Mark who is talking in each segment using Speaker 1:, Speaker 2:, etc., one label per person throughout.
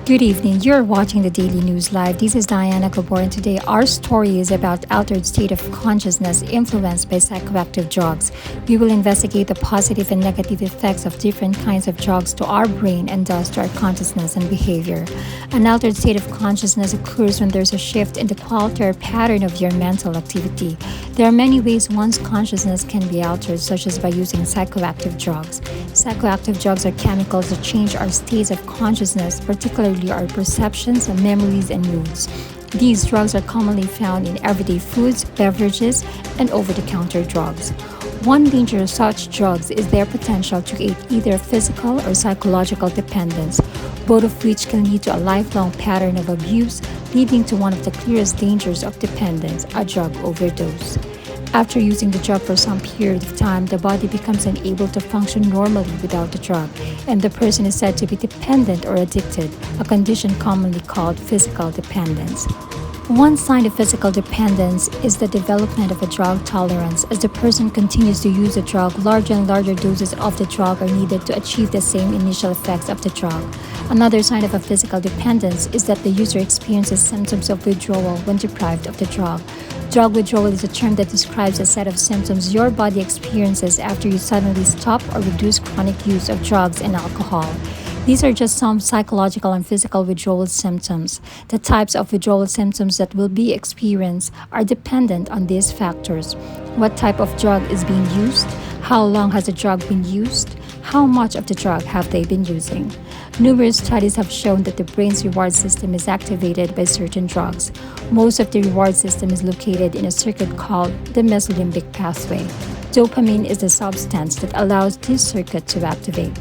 Speaker 1: Good evening. You're watching the Daily News Live. This is Diana Gabor, and today our story is about altered state of consciousness influenced by psychoactive drugs. We will investigate the positive and negative effects of different kinds of drugs to our brain and thus to our consciousness and behavior. An altered state of consciousness occurs when there's a shift in the quality or pattern of your mental activity. There are many ways one's consciousness can be altered, such as by using psychoactive drugs. Psychoactive drugs are chemicals that change our states of consciousness, particularly our perceptions, memories, and moods. These drugs are commonly found in everyday foods, beverages, and over-the-counter drugs. One danger of such drugs is their potential to create either physical or psychological dependence, both of which can lead to a lifelong pattern of abuse, leading to one of the clearest dangers of dependence, a drug overdose. After using the drug for some period of time, the body becomes unable to function normally without the drug, and the person is said to be dependent or addicted, a condition commonly called physical dependence. One sign of physical dependence is the development of a drug tolerance. As the person continues to use the drug, larger and larger doses of the drug are needed to achieve the same initial effects of the drug. Another sign of a physical dependence is that the user experiences symptoms of withdrawal when deprived of the drug. Drug withdrawal is a term that describes a set of symptoms your body experiences after you suddenly stop or reduce chronic use of drugs and alcohol. These are just some psychological and physical withdrawal symptoms. The types of withdrawal symptoms that will be experienced are dependent on these factors. What type of drug is being used? How long has the drug been used? How much of the drug have they been using? Numerous studies have shown that the brain's reward system is activated by certain drugs. Most of the reward system is located in a circuit called the mesolimbic pathway. Dopamine is the substance that allows this circuit to activate.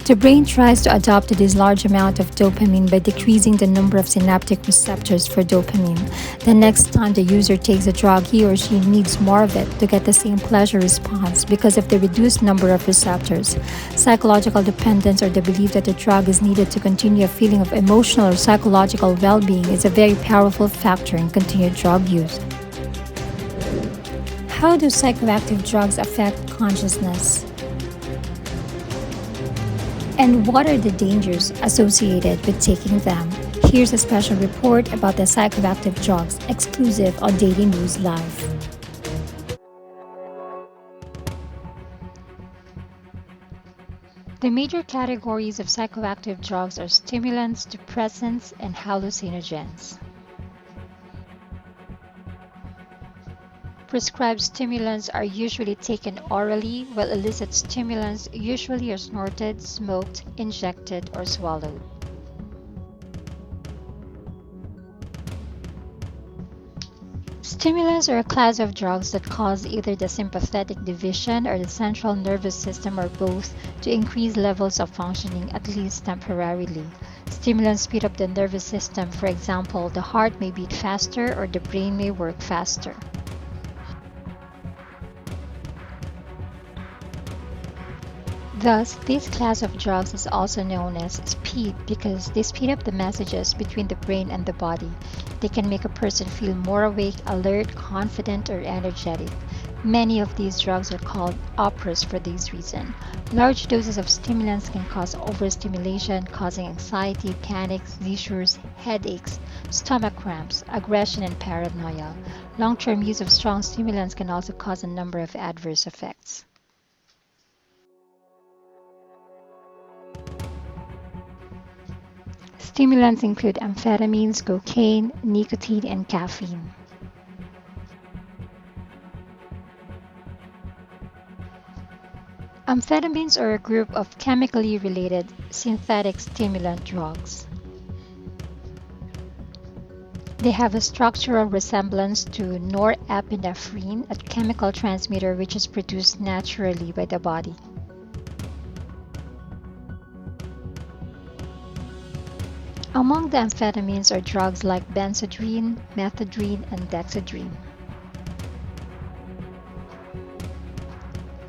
Speaker 1: The brain tries to adapt to this large amount of dopamine by decreasing the number of synaptic receptors for dopamine. The next time the user takes a drug, he or she needs more of it to get the same pleasure response because of the reduced number of receptors. Psychological dependence, or the belief that the drug is needed to continue a feeling of emotional or psychological well-being, is a very powerful factor in continued drug use. How do psychoactive drugs affect consciousness? And what are the dangers associated with taking them? Here's a special report about the psychoactive drugs, exclusive on Daily News Live. The major categories of psychoactive drugs are stimulants, depressants, and hallucinogens. Prescribed stimulants are usually taken orally, while illicit stimulants usually are snorted, smoked, injected, or swallowed. Stimulants are a class of drugs that cause either the sympathetic division or the central nervous system or both to increase levels of functioning, at least temporarily. Stimulants speed up the nervous system. For example, the heart may beat faster or the brain may work faster. Thus, this class of drugs is also known as speed because they speed up the messages between the brain and the body. They can make a person feel more awake, alert, confident, or energetic. Many of these drugs are called uppers for this reason. Large doses of stimulants can cause overstimulation, causing anxiety, panic, seizures, headaches, stomach cramps, aggression, and paranoia. Long-term use of strong stimulants can also cause a number of adverse effects. Stimulants include amphetamines, cocaine, nicotine, and caffeine. Amphetamines are a group of chemically related synthetic stimulant drugs. They have a structural resemblance to norepinephrine, a chemical transmitter which is produced naturally by the body. Among the amphetamines are drugs like benzodrine, methadone, and dexedrine.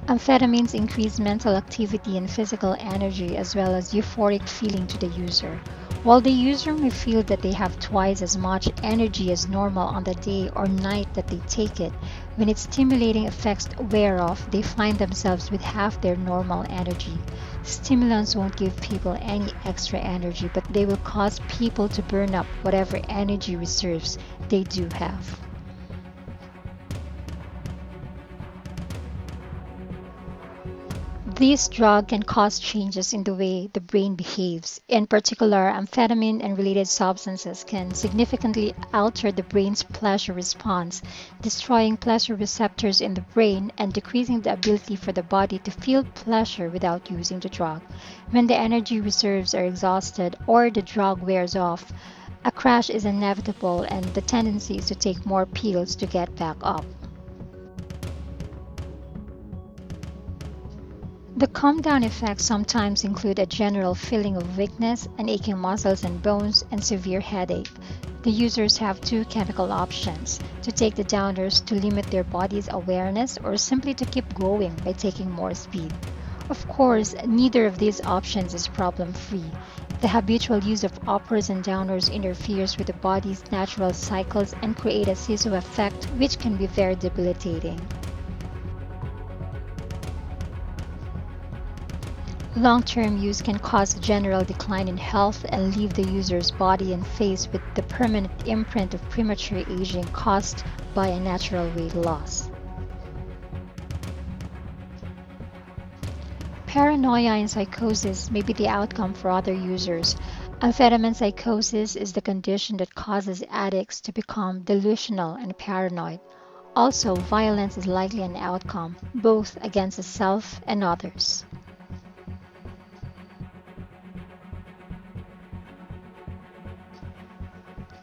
Speaker 1: Amphetamines increase mental activity and physical energy as well as euphoric feeling to the user. While the user may feel that they have twice as much energy as normal on the day or night that they take it, When its stimulating effects wear off, they find themselves with half their normal energy. Stimulants won't give people any extra energy, but they will cause people to burn up whatever energy reserves they do have. This drug can cause changes in the way the brain behaves. In particular, amphetamine and related substances can significantly alter the brain's pleasure response, destroying pleasure receptors in the brain and decreasing the ability for the body to feel pleasure without using the drug. When the energy reserves are exhausted or the drug wears off, a crash is inevitable and the tendency is to take more pills to get back up. The calm down effects sometimes include a general feeling of weakness and aching muscles and bones and severe headache. The users have two chemical options: to take the downers to limit their body's awareness or simply to keep going by taking more speed. Of course, neither of these options is problem free. The habitual use of uppers and downers interferes with the body's natural cycles and create a seesaw effect which can be very debilitating. Long-term use can cause a general decline in health and leave the user's body and face with the permanent imprint of premature aging caused by a natural weight loss. Paranoia and psychosis may be the outcome for other users. Amphetamine psychosis is the condition that causes addicts to become delusional and paranoid. Also, violence is likely an outcome, both against the self and others.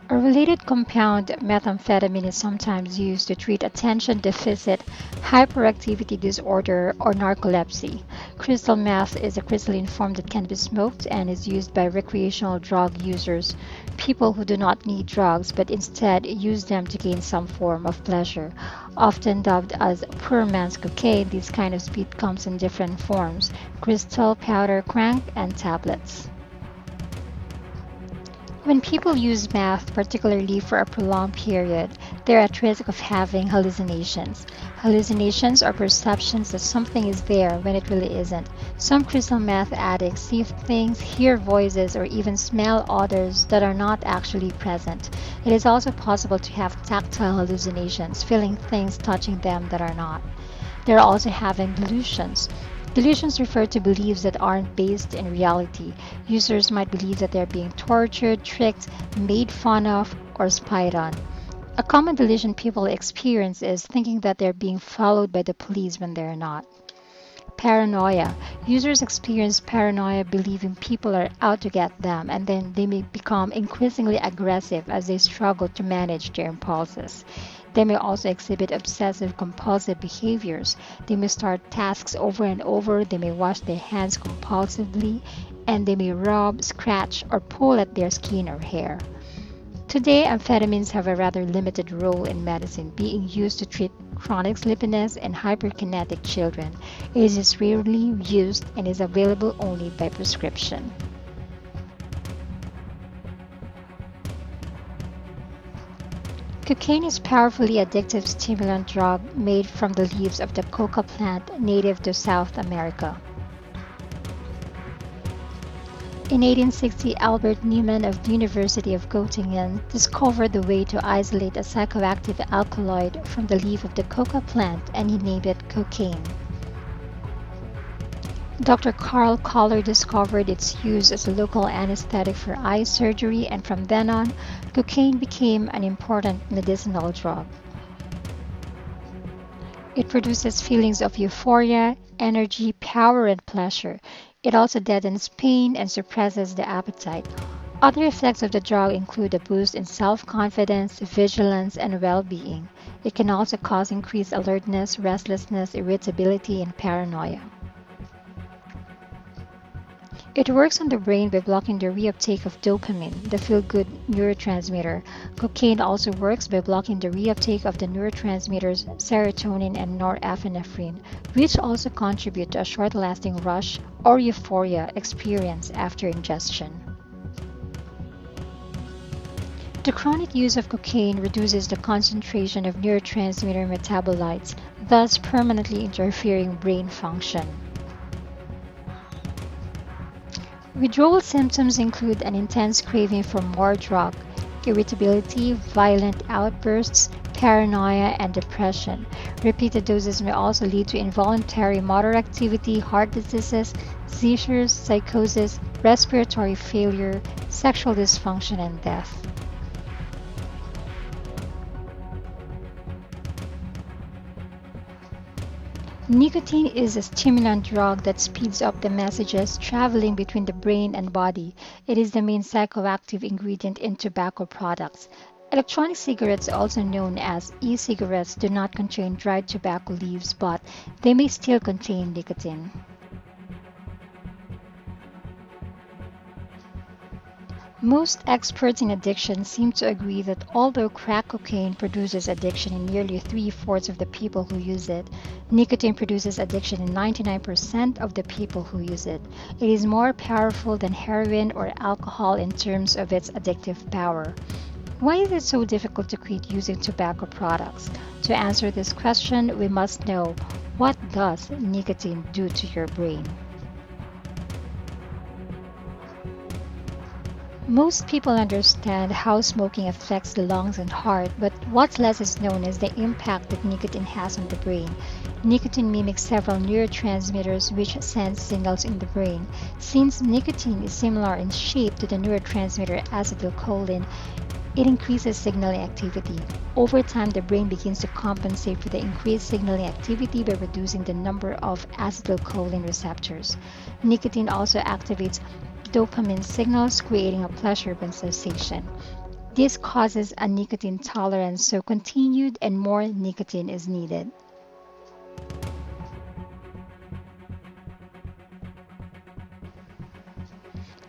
Speaker 1: A related compound, methamphetamine, is sometimes used to treat attention deficit hyperactivity disorder or narcolepsy. Crystal meth is a crystalline form that can be smoked and is used by recreational drug users, people who do not need drugs but instead use them to gain some form of pleasure. Often dubbed as poor man's cocaine, this kind of speed comes in different forms: crystal, powder, crank, and tablets. When people use meth, particularly for a prolonged period, they're at risk of having hallucinations. Hallucinations are perceptions that something is there when it really isn't. Some crystal meth addicts see things, hear voices, or even smell odors that are not actually present. It is also possible to have tactile hallucinations, feeling things touching them that are not. They're also having delusions. Delusions refer to beliefs that aren't based in reality. Users might believe that they're being tortured, tricked, made fun of, or spied on. A common delusion people experience is thinking that they're being followed by the police when they're not. Paranoia. Users experience paranoia believing people are out to get them, and then they may become increasingly aggressive as they struggle to manage their impulses. They may also exhibit obsessive compulsive behaviors. They may start tasks over and over, they may wash their hands compulsively, and they may rub, scratch, or pull at their skin or hair. Today, amphetamines have a rather limited role in medicine, being used to treat chronic sleepiness and hyperkinetic children. It is rarely used and is available only by prescription. Cocaine is a powerfully addictive stimulant drug made from the leaves of the coca plant native to South America. In 1860, Albert Neumann of the University of Göttingen discovered the way to isolate a psychoactive alkaloid from the leaf of the coca plant, and he named it cocaine. Dr. Carl Koller discovered its use as a local anesthetic for eye surgery, and from then on, cocaine became an important medicinal drug. It produces feelings of euphoria, energy, power, and pleasure. It also deadens pain and suppresses the appetite. Other effects of the drug include a boost in self-confidence, vigilance, and well-being. It can also cause increased alertness, restlessness, irritability, and paranoia. It works on the brain by blocking the reuptake of dopamine, the feel-good neurotransmitter. Cocaine also works by blocking the reuptake of the neurotransmitters serotonin and norepinephrine, which also contribute to a short-lasting rush or euphoria experienced after ingestion. The chronic use of cocaine reduces the concentration of neurotransmitter metabolites, thus permanently interfering brain function. Withdrawal symptoms include an intense craving for more drug, irritability, violent outbursts, paranoia, and depression. Repeated doses may also lead to involuntary motor activity, heart diseases, seizures, psychosis, respiratory failure, sexual dysfunction, and death. Nicotine is a stimulant drug that speeds up the messages traveling between the brain and body. It is the main psychoactive ingredient in tobacco products. Electronic cigarettes, also known as e-cigarettes, do not contain dried tobacco leaves, but they may still contain nicotine. Most experts in addiction seem to agree that although crack cocaine produces addiction in nearly three-fourths of the people who use it, nicotine produces addiction in 99% of the people who use it. It is more powerful than heroin or alcohol in terms of its addictive power. Why is it so difficult to quit using tobacco products? To answer this question, we must know, what does nicotine do to your brain? Most people understand how smoking affects the lungs and heart, but what's less is known is the impact that nicotine has on the brain. Nicotine mimics several neurotransmitters which send signals in the brain. Since nicotine is similar in shape to the neurotransmitter acetylcholine, it increases signaling activity. Over time, the brain begins to compensate for the increased signaling activity by reducing the number of acetylcholine receptors. Nicotine also activates dopamine signals, creating a pleasurable sensation. This causes a nicotine tolerance, so continued and more nicotine is needed.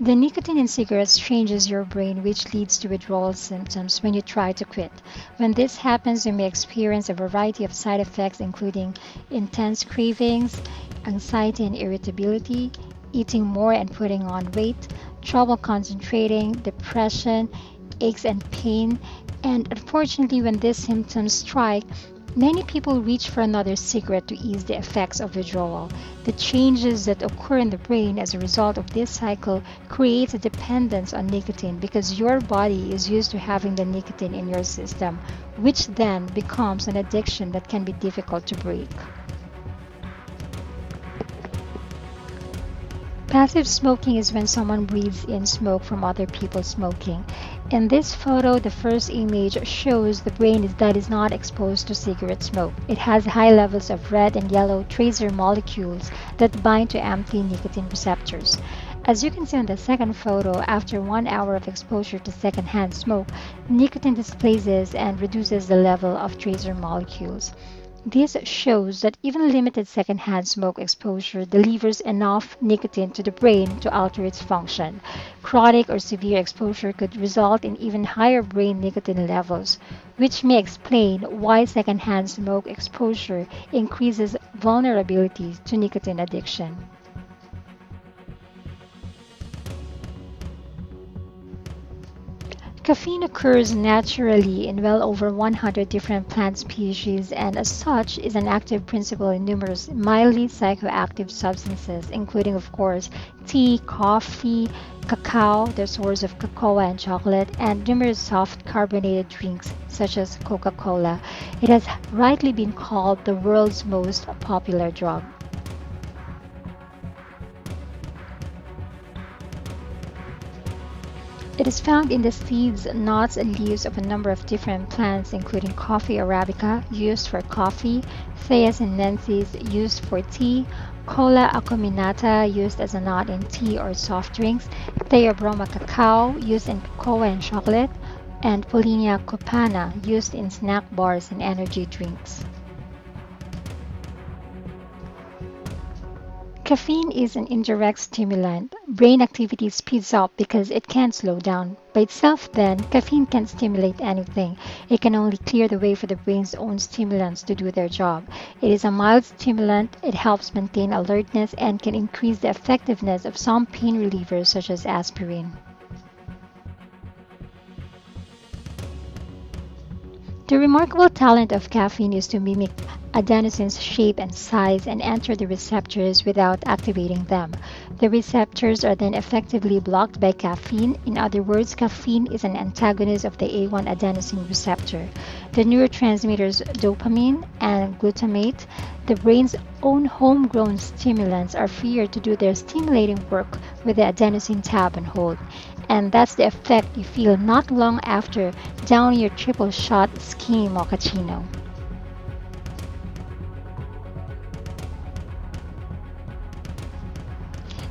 Speaker 1: The nicotine in cigarettes changes your brain, which leads to withdrawal symptoms when you try to quit. When this happens, you may experience a variety of side effects, including intense cravings, anxiety and irritability, eating more and putting on weight, trouble concentrating, depression, aches and pain, and unfortunately, when these symptoms strike, many people reach for another cigarette to ease the effects of withdrawal. The changes that occur in the brain as a result of this cycle creates a dependence on nicotine because your body is used to having the nicotine in your system, which then becomes an addiction that can be difficult to break. Passive smoking is when someone breathes in smoke from other people smoking. In this photo, the first image shows the brain that is not exposed to cigarette smoke. It has high levels of red and yellow tracer molecules that bind to empty nicotine receptors. As you can see on the second photo, after 1 hour of exposure to secondhand smoke, nicotine displaces and reduces the level of tracer molecules. This shows that even limited secondhand smoke exposure delivers enough nicotine to the brain to alter its function. Chronic or severe exposure could result in even higher brain nicotine levels, which may explain why secondhand smoke exposure increases vulnerability to nicotine addiction. Caffeine occurs naturally in well over 100 different plant species and, as such, is an active principle in numerous mildly psychoactive substances, including, of course, tea, coffee, cacao, the source of cocoa and chocolate, and numerous soft carbonated drinks such as Coca Cola. It has rightly been called the world's most popular drug. It is found in the seeds, nuts, and leaves of a number of different plants, including coffee arabica, used for coffee, Thea sinensis, used for tea, Cola acuminata, used as a nut in tea or soft drinks, Theobroma cacao, used in cocoa and chocolate, and Polinia copana, used in snack bars and energy drinks. Caffeine is an indirect stimulant. Brain activity speeds up because it can't slow down. By itself, then, caffeine can't stimulate anything. It can only clear the way for the brain's own stimulants to do their job. It is a mild stimulant, it helps maintain alertness, and can increase the effectiveness of some pain relievers such as aspirin. The remarkable talent of caffeine is to mimic adenosines' shape and size and enter the receptors without activating them. The receptors are then effectively blocked by caffeine. In other words, caffeine is an antagonist of the A1 adenosine receptor. The neurotransmitters dopamine and glutamate, the brain's own homegrown stimulants, are freer to do their stimulating work with the adenosine tab on hold. And that's the effect you feel not long after downing your triple shot skinny mochaccino.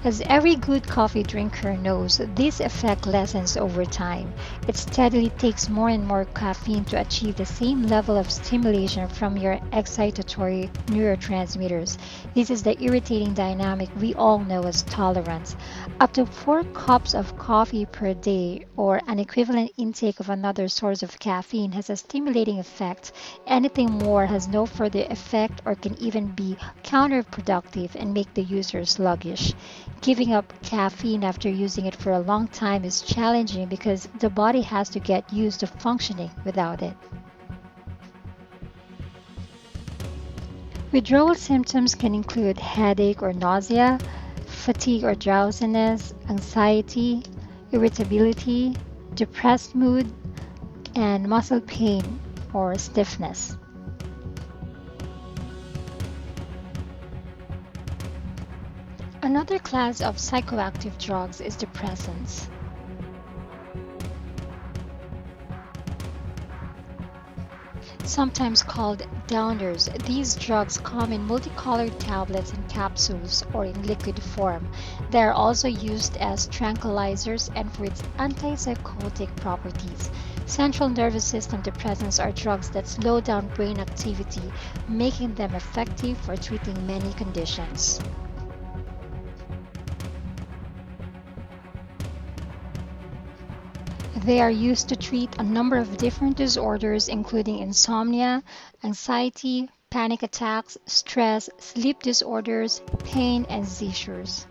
Speaker 1: As every good coffee drinker knows, this effect lessens over time. It steadily takes more and more caffeine to achieve the same level of stimulation from your excitatory neurotransmitters. This is the irritating dynamic we all know as tolerance. Up to 4 cups of coffee per day, or an equivalent intake of another source of caffeine, has a stimulating effect. Anything more has no further effect or can even be counterproductive and make the user sluggish. Giving up caffeine after using it for a long time is challenging because the body has to get used to functioning without it. Withdrawal symptoms can include headache or nausea, fatigue or drowsiness, anxiety, irritability, depressed mood, and muscle pain or stiffness. Another class of psychoactive drugs is depressants. Sometimes called downers, these drugs come in multicolored tablets and capsules or in liquid form. They are also used as tranquilizers and for its antipsychotic properties. Central nervous system depressants are drugs that slow down brain activity, making them effective for treating many conditions. They are used to treat a number of different disorders, including insomnia, anxiety, panic attacks, stress, sleep disorders, pain, and seizures.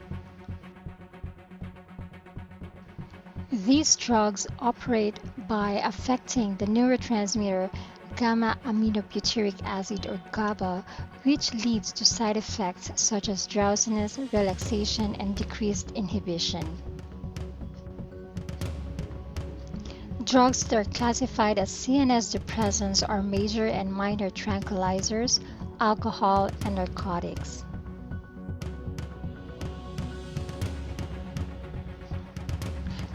Speaker 1: These drugs operate by affecting the neurotransmitter gamma aminobutyric acid or GABA, which leads to side effects such as drowsiness, relaxation, and decreased inhibition. Drugs that are classified as CNS depressants are major and minor tranquilizers, alcohol, and narcotics.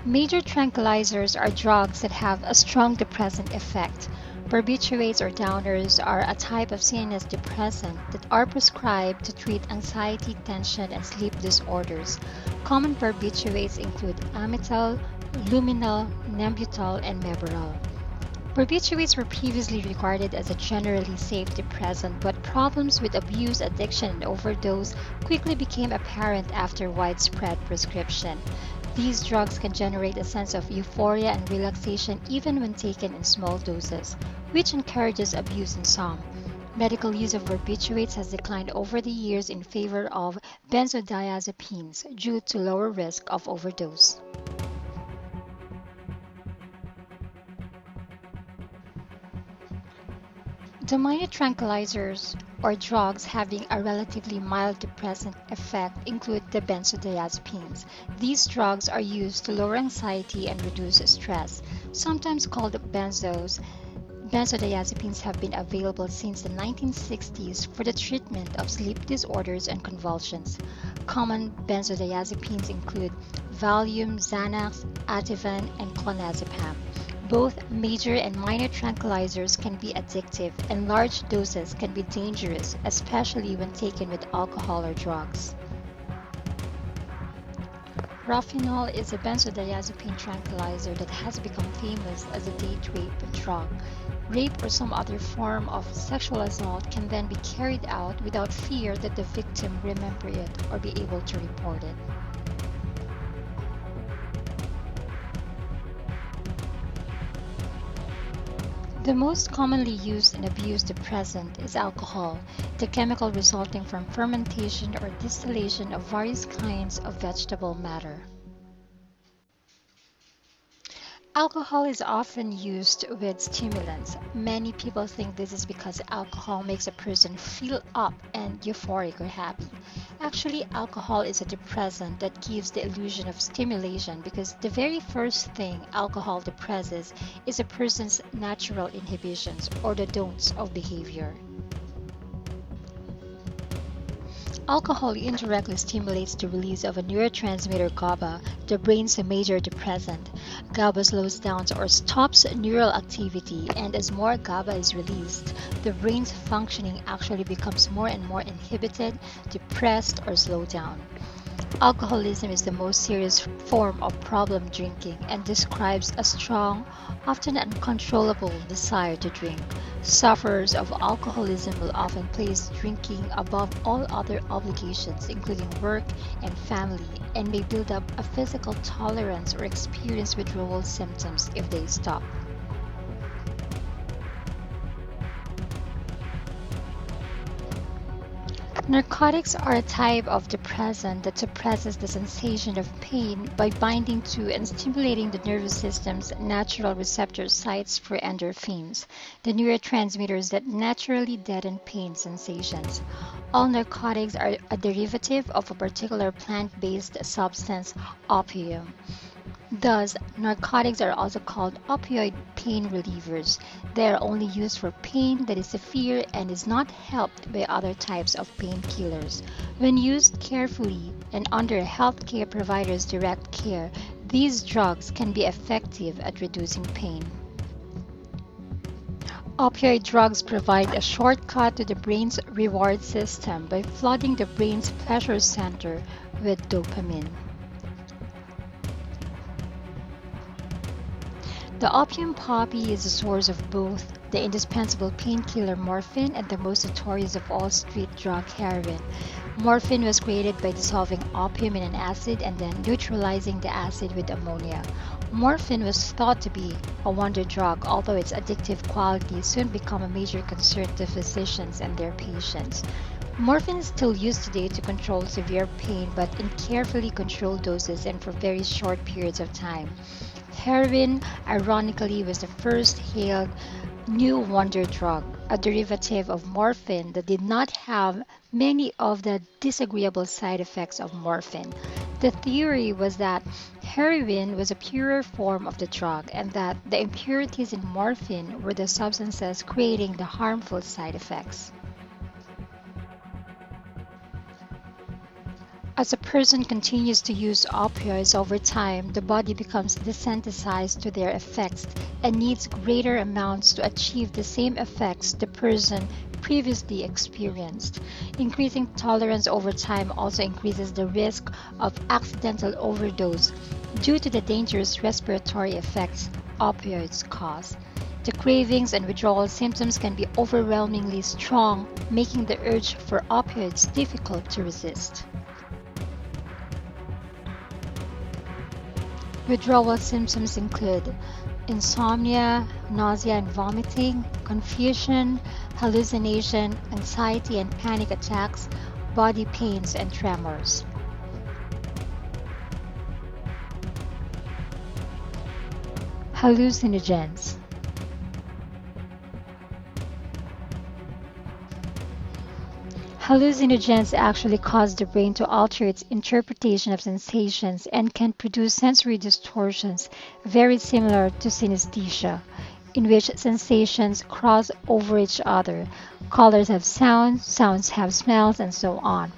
Speaker 1: Major tranquilizers are drugs that have a strong depressant effect. Barbiturates or downers are a type of CNS depressant that are prescribed to treat anxiety, tension, and sleep disorders. Common barbiturates include Amital, Luminal, Nembutal, and Meberal. Barbiturates were previously regarded as a generally safe depressant, but problems with abuse, addiction, and overdose quickly became apparent after widespread prescription. These drugs can generate a sense of euphoria and relaxation even when taken in small doses, which encourages abuse in some. Medical use of barbiturates has declined over the years in favor of benzodiazepines due to lower risk of overdose. The minor tranquilizers, or drugs having a relatively mild depressant effect, include the benzodiazepines. These drugs are used to lower anxiety and reduce stress. Sometimes called benzos, benzodiazepines have been available since the 1960s for the treatment of sleep disorders and convulsions. Common benzodiazepines include Valium, Xanax, Ativan, and clonazepam. Both major and minor tranquilizers can be addictive, and large doses can be dangerous, especially when taken with alcohol or drugs. Rofinol is a benzodiazepine tranquilizer that has become famous as a date rape drug. Rape or some other form of sexual assault can then be carried out without fear that the victim remember it or be able to report it. The most commonly used and abused depressant is alcohol, the chemical resulting from fermentation or distillation of various kinds of vegetable matter. Alcohol is often used with stimulants. Many people think this is because alcohol makes a person feel up and euphoric or happy. Actually, alcohol is a depressant that gives the illusion of stimulation because the very first thing alcohol depresses is a person's natural inhibitions or the don'ts of behavior. Alcohol indirectly stimulates the release of a neurotransmitter GABA, the brain's major depressant. GABA slows down or stops neural activity, and as more GABA is released, the brain's functioning actually becomes more and more inhibited, depressed, or slowed down. Alcoholism is the most serious form of problem drinking and describes a strong, often uncontrollable desire to drink. Sufferers of alcoholism will often place drinking above all other obligations, including work and family, and may build up a physical tolerance or experience withdrawal symptoms if they stop. Narcotics are a type of depressant that suppresses the sensation of pain by binding to and stimulating the nervous system's natural receptor sites for endorphins, the neurotransmitters that naturally deaden pain sensations. All narcotics are a derivative of a particular plant-based substance, opium. Thus, narcotics are also called opioid pain relievers. They are only used for pain that is severe and is not helped by other types of painkillers. When used carefully and under a healthcare provider's direct care, these drugs can be effective at reducing pain. Opioid drugs provide a shortcut to the brain's reward system by flooding the brain's pleasure center with dopamine. The opium poppy is a source of both the indispensable painkiller morphine and the most notorious of all street drug heroin. Morphine was created by dissolving opium in an acid and then neutralizing the acid with ammonia. Morphine was thought to be a wonder drug, although its addictive qualities soon become a major concern to physicians and their patients. Morphine is still used today to control severe pain, but in carefully controlled doses and for very short periods of time. Heroin, ironically, was the first hailed new wonder drug, a derivative of morphine that did not have many of the disagreeable side effects of morphine. The theory was that heroin was a purer form of the drug and that the impurities in morphine were the substances creating the harmful side effects. As a person continues to use opioids over time, the body becomes desensitized to their effects and needs greater amounts to achieve the same effects the person previously experienced. Increasing tolerance over time also increases the risk of accidental overdose due to the dangerous respiratory effects opioids cause. The cravings and withdrawal symptoms can be overwhelmingly strong, making the urge for opioids difficult to resist. Withdrawal symptoms include insomnia, nausea and vomiting, confusion, hallucination, anxiety and panic attacks, body pains, and tremors. Hallucinogens. Hallucinogens actually cause the brain to alter its interpretation of sensations and can produce sensory distortions very similar to synesthesia, in which sensations cross over each other. Colors have sounds, sounds have smells, and so on.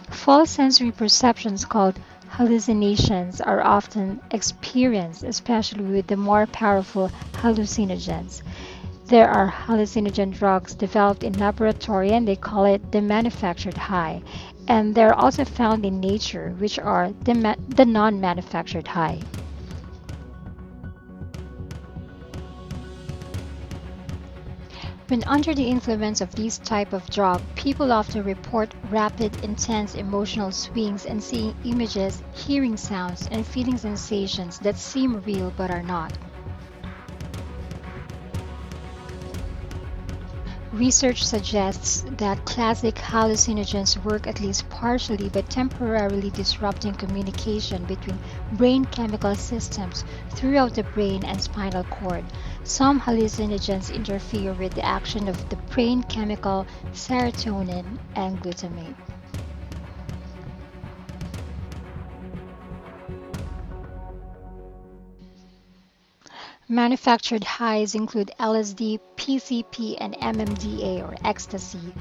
Speaker 1: False sensory perceptions called hallucinations are often experienced, especially with the more powerful hallucinogens. There are hallucinogen drugs developed in laboratory and they call it the manufactured high. And they're also found in nature, which are the non-manufactured high. When under the influence of these type of drug, people often report rapid, intense emotional swings and seeing images, hearing sounds, and feeling sensations that seem real but are not. Research suggests that classic hallucinogens work at least partially by temporarily disrupting communication between brain chemical systems throughout the brain and spinal cord. Some hallucinogens interfere with the action of the brain chemical serotonin and glutamate. Manufactured highs include LSD, PCP, and MMDA or ecstasy,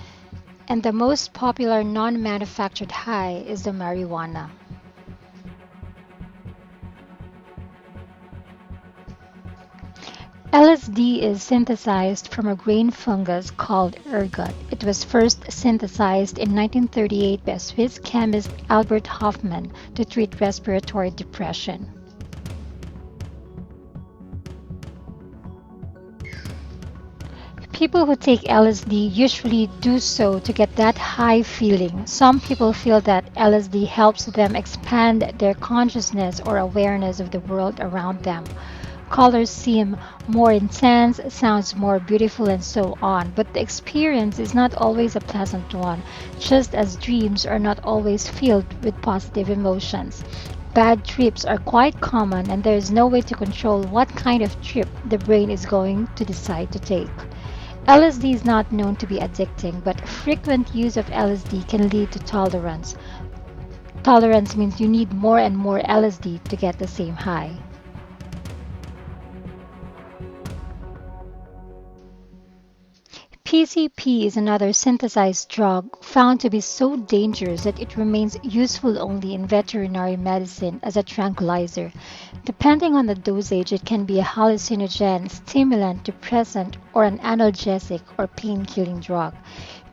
Speaker 1: and the most popular non manufactured high is the marijuana. LSD is synthesized from a grain fungus called ergot. It was first synthesized in 1938 by Swiss chemist Albert Hofmann to treat respiratory depression. People who take LSD usually do so to get that high feeling. Some people feel that LSD helps them expand their consciousness or awareness of the world around them. Colors seem more intense, sounds more beautiful, and so on, but the experience is not always a pleasant one, just as dreams are not always filled with positive emotions. Bad trips are quite common, and there is no way to control what kind of trip the brain is going to decide to take. LSD is not known to be addicting, but frequent use of LSD can lead to tolerance. Tolerance means you need more and more LSD to get the same high. PCP is another synthesized drug found to be so dangerous that it remains useful only in veterinary medicine as a tranquilizer. Depending on the dosage, it can be a hallucinogen, stimulant, depressant, or an analgesic or pain killing drug.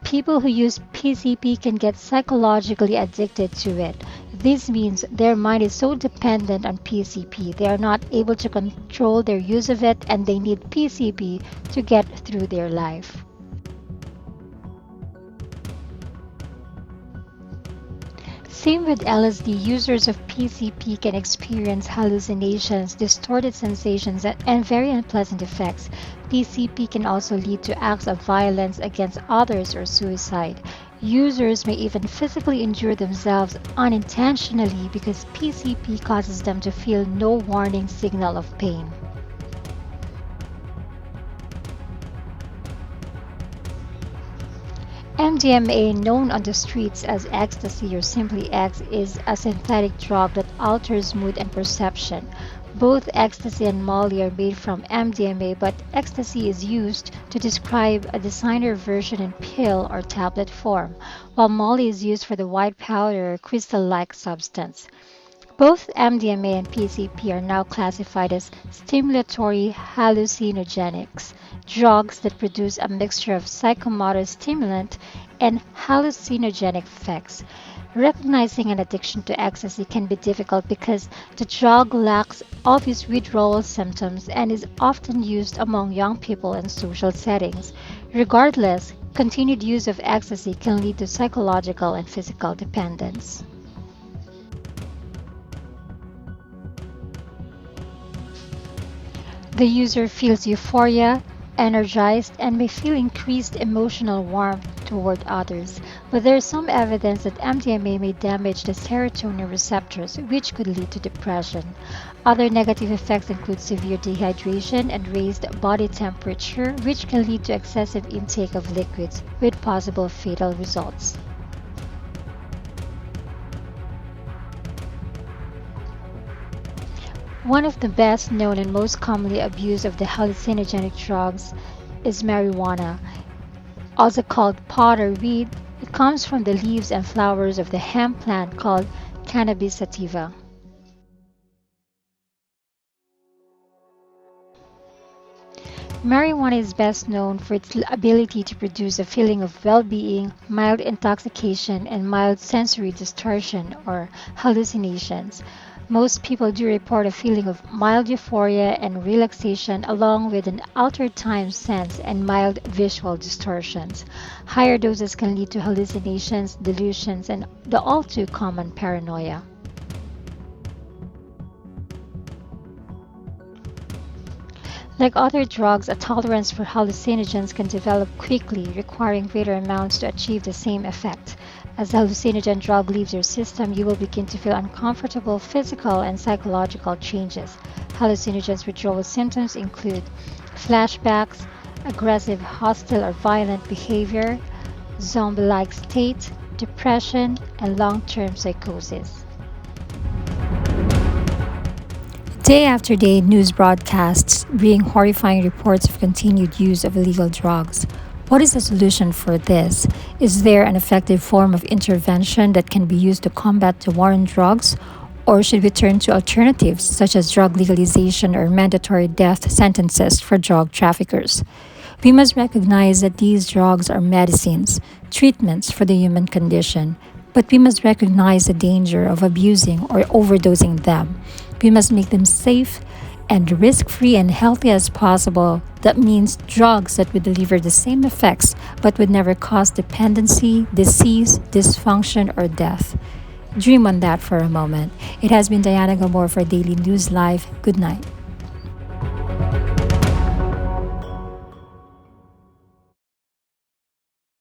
Speaker 1: People who use PCP can get psychologically addicted to it. This means their mind is so dependent on PCP, they are not able to control their use of it and they need PCP to get through their life. Same with LSD, users of PCP can experience hallucinations, distorted sensations, and very unpleasant effects. PCP can also lead to acts of violence against others or suicide. Users may even physically injure themselves unintentionally because PCP causes them to feel no warning signal of pain. MDMA, known on the streets as ecstasy or simply X, is a synthetic drug that alters mood and perception. Both ecstasy and Molly are made from MDMA, but ecstasy is used to describe a designer version in pill or tablet form, while Molly is used for the white powder or crystal like substance. Both MDMA and PCP are now classified as stimulatory hallucinogenics, drugs that produce a mixture of psychomotor stimulant and hallucinogenic effects. Recognizing an addiction to ecstasy can be difficult because the drug lacks obvious withdrawal symptoms and is often used among young people in social settings. Regardless, continued use of ecstasy can lead to psychological and physical dependence. The user feels euphoria, energized, and may feel increased emotional warmth toward others, but there is some evidence that MDMA may damage the serotonin receptors, which could lead to depression. Other negative effects include severe dehydration and raised body temperature, which can lead to excessive intake of liquids with possible fatal results. One of the best known and most commonly abused of the hallucinogenic drugs is marijuana, also called pot or weed. It comes from the leaves and flowers of the hemp plant called cannabis sativa. Marijuana is best known for its ability to produce a feeling of well being, mild intoxication, and mild sensory distortion or hallucinations. Most people do report a feeling of mild euphoria and relaxation, along with an altered time sense and mild visual distortions. Higher doses can lead to hallucinations, delusions, and the all too common paranoia. Like other drugs, a tolerance for hallucinogens can develop quickly, requiring greater amounts to achieve the same effect. As the hallucinogen drug leaves your system, you will begin to feel uncomfortable physical and psychological changes. Hallucinogens withdrawal symptoms include flashbacks, aggressive, hostile, or violent behavior, zombie like state, depression, and long term psychosis. Day after day, news broadcasts bring horrifying reports of continued use of illegal drugs. What is the solution for this? Is there an effective form of intervention that can be used to combat the war on drugs? Or should we turn to alternatives such as drug legalization or mandatory death sentences for drug traffickers? We must recognize that these drugs are medicines, treatments for the human condition, but we must recognize the danger of abusing or overdosing them. We must make them safe and risk free and healthy as possible. That means drugs that would deliver the same effects but would never cause dependency, disease, dysfunction, or death. Dream on that for a moment. It has been Diana Gabor for Daily News Live. Good night.